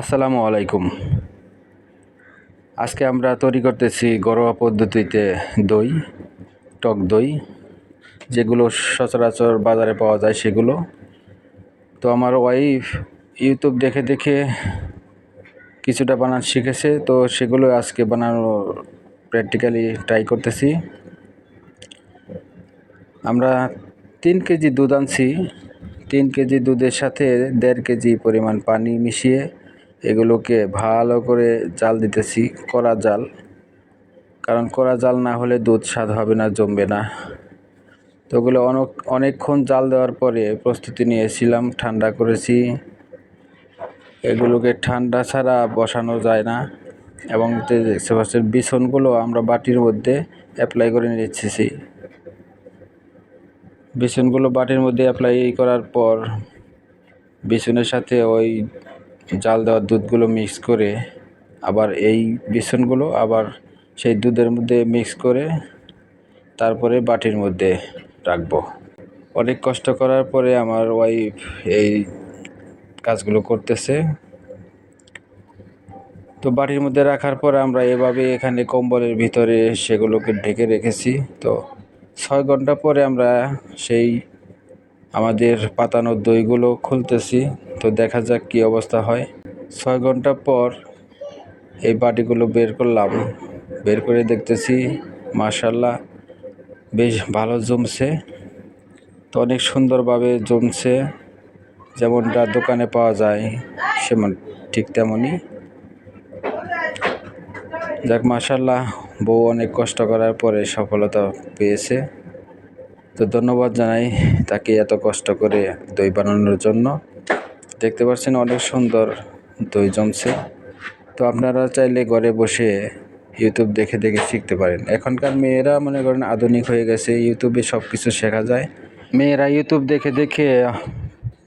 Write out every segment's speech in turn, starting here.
আসসালামু আলাইকুম। আজকে আমরা তৈরি করতেছি ঘরোয়া পদ্ধতিতে দই, টক দই, যেগুলো সচরাচর বাজারে পাওয়া যায় সেগুলো। তো আমার ওয়াইফ ইউটিউব দেখে দেখে কিছুটা বানানো শিখেছে, তো সেগুলো আজকে বানানো প্র্যাকটিক্যালি ট্রাই করতেছি। আমরা 3 কেজি দুধ আনছি। 3 কেজি দুধের সাথে 1.5 কেজি পরিমাণ পানি মিশিয়ে এগুলোকে ভালো করে জাল দিতেছি, কড়া জাল। কারণ কড়া জাল না হলে দুধ স্বাদ হবে না, জমবে না। তো ওগুলো অনেকক্ষণ জাল দেওয়ার পরে প্রস্তুতি নিয়েছিলাম, ঠান্ডা করেছি। এগুলোকে ঠান্ডা ছাড়া বসানো যায় না। এবং বিছনগুলো আমরা বাটির মধ্যে অ্যাপ্লাই করে নিচ্ছি। বিছনগুলো বাটির মধ্যে অ্যাপ্লাই করার পর বিছনের সাথে ওই জাল দেওয়া দুধগুলো মিক্স করে আবার এই বিছনগুলো আবার সেই দুধের মধ্যে মিক্স করে তারপরে বাটির মধ্যে রাখবো। অনেক কষ্ট করার পরে আমার ওয়াইফ এই কাজগুলো করতেছে। তো বাটির মধ্যে রাখার পর আমরা এভাবে এখানে কম্বলের ভিতরে সেগুলোকে ঢেকে রেখেছি। তো 6 ঘন্টা পরে আমরা সেই আমাদের পাতানো দইগুলো খুলতেছি। তো দেখা যাক কী অবস্থা হয়। 6 ঘন্টা পর এই বাটিগুলো বের করলাম। বের করে দেখতেছি মাশাআল্লাহ বেশ ভালো জমছে। তো অনেক সুন্দরভাবে জমছে, যেমনটা দোকানে পাওয়া যায় ঠিক তেমনই। যাক মাশাআল্লাহ, বউ অনেক কষ্ট করার পরে সফলতা পেয়েছে। তো ধন্যবাদ জানাই তাকে এত কষ্ট করে দই বানানোর জন্য। দেখতে পাচ্ছেন অনেক সুন্দর দই জমছে। তো আপনারা চাইলে ঘরে বসে ইউটিউব দেখে দেখে শিখতে পারেন। এখনকার মেয়েরা মনে করেন আধুনিক হয়ে গেছে, ইউটিউবে সব কিছু শেখা যায়। মেয়েরা ইউটিউব দেখে দেখে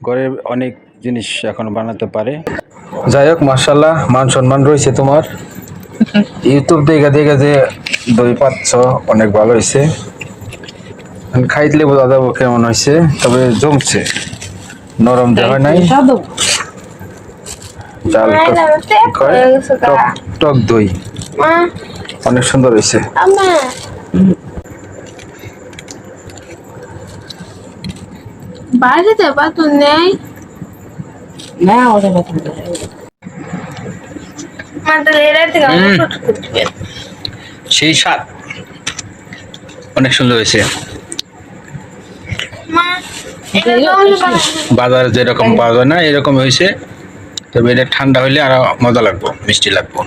ঘরের অনেক জিনিস এখন বানাতে পারে। যাই হোক মাশাআল্লাহ, মান সম্মান রয়েছে তোমার। ইউটিউব দেখে দেখে যে দই পাচ্ছ অনেক ভালো হয়েছে। খাইলে বোঝা যাবো কেমন হয়েছে, তবে জমছে, নরম দেওয়া হয় নাই। জাল টক দই অনেক সুন্দর হয়েছে। বাইরে যাবা তো নেই না, ওদের সেই স্বাদ অনেক সুন্দর হয়েছে। বাজারে যেরকম পাওয়া যায় না এরকম হয়েছে, তবে এটা ঠান্ডা হইলে আরো মজা লাগবো, মিষ্টি লাগবো।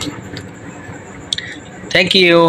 Thank you.